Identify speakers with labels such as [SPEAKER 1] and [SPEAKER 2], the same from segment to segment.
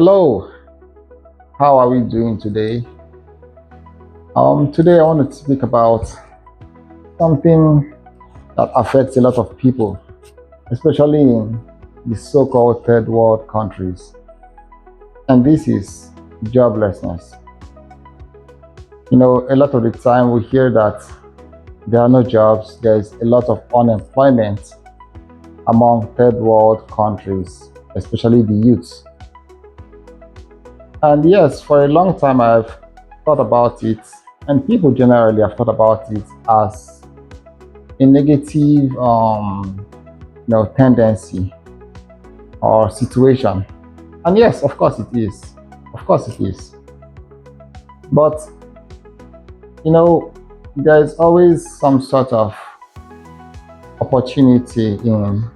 [SPEAKER 1] Hello, how are we doing today? Today I want to speak about something that affects a lot of people, especially in the so-called third world countries, and this is joblessness. A lot of the time we hear that there are no jobs, there's a lot of unemployment among third world countries, especially the youth. And yes, for a long time I've thought about it, and people generally have thought about it as a negative tendency or situation. And yes, of course it is. Of course it is. But you know, there's always some sort of opportunity in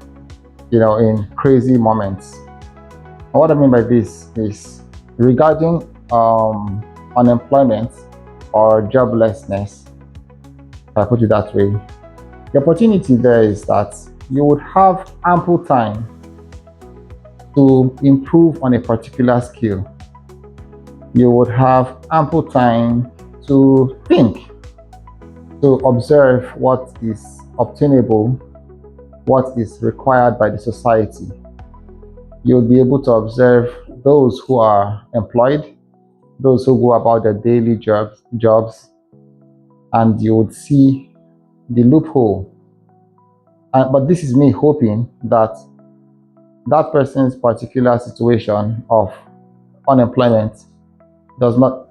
[SPEAKER 1] crazy moments. And what I mean by this is regarding unemployment or joblessness, if I put it that way. The opportunity there is that you would have ample time to improve on a particular skill. You would have ample time to think, to observe what is obtainable, what is required by the society. You'll be able to observe those who are employed, those who go about their daily jobs, and you would see the loophole. But this is me hoping that that person's particular situation of unemployment does not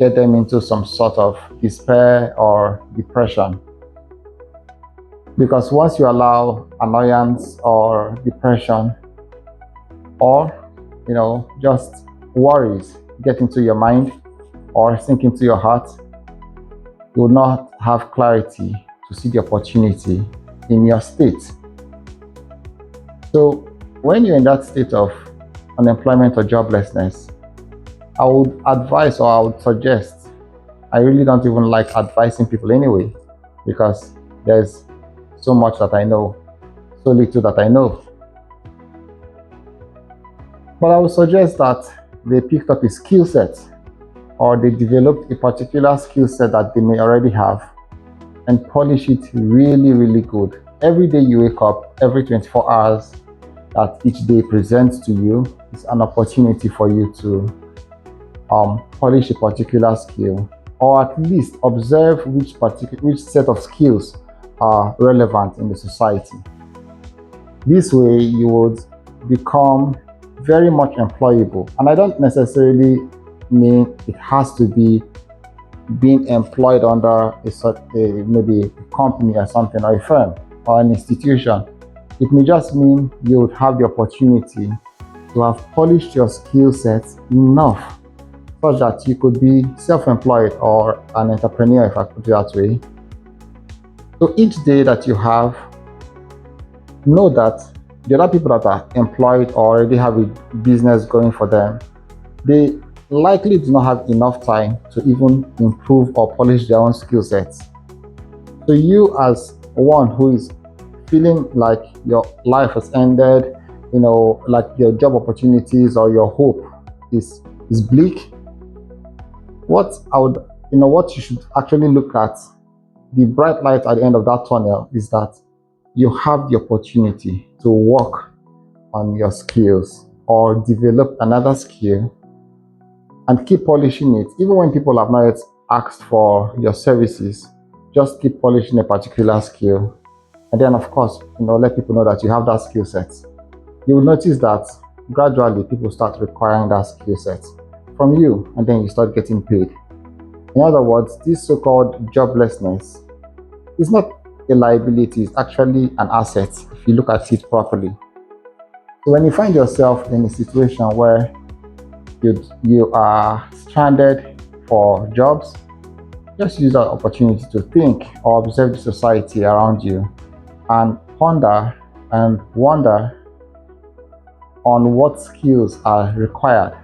[SPEAKER 1] get them into some sort of despair or depression. Because once you allow annoyance or depression or just worries get into your mind or sink into your heart, you will not have clarity to see the opportunity in your state. So when you're in that state of unemployment or joblessness, I would advise or I would suggest, I really don't even like advising people anyway, because there's so much that I know, so little that I know. But I would suggest that they picked up a skill set or they developed a particular skill set that they may already have and polish it really, really good. Every day you wake up, every 24 hours that each day presents to you is an opportunity for you to polish a particular skill, or at least observe which set of skills are relevant in the society. This way you would become very much employable. And I don't necessarily mean it has to be being employed under maybe a company or something, or a firm or an institution. It may just mean you would have the opportunity to have polished your skill sets enough such that you could be self-employed or an entrepreneur, if I put it that way. So each day that you have, know that the other people that are employed or already have a business going for them, they likely do not have enough time to even improve or polish their own skill sets. So you, as one who is feeling like your life has ended, like your job opportunities or your hope is bleak, what you should actually look at, the bright light at the end of that tunnel, is that you have the opportunity to work on your skills or develop another skill and keep polishing it. Even when people have not yet asked for your services, just keep polishing a particular skill. And then, of course, let people know that you have that skill set. You will notice that gradually people start requiring that skill set from you, and then you start getting paid. In other words, this so-called joblessness is not a liability, it's actually an asset if you look at it properly. So when you find yourself in a situation where you are stranded for jobs, just use that opportunity to think or observe the society around you and ponder and wonder on what skills are required,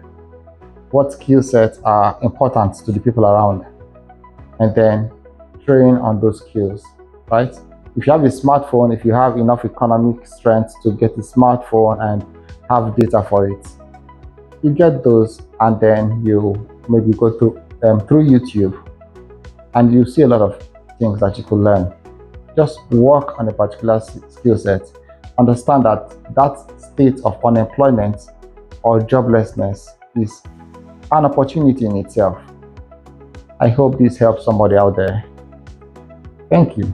[SPEAKER 1] what skill sets are important to the people around, and then train on those skills, right? If you have a smartphone, if you have enough economic strength to get a smartphone and have data for it, You get those, and then you maybe go through YouTube, and you see a lot of things that you could learn. Just work on a particular skill set. Understand that that state of unemployment or joblessness is an opportunity in itself. I hope this helps somebody out there. Thank you.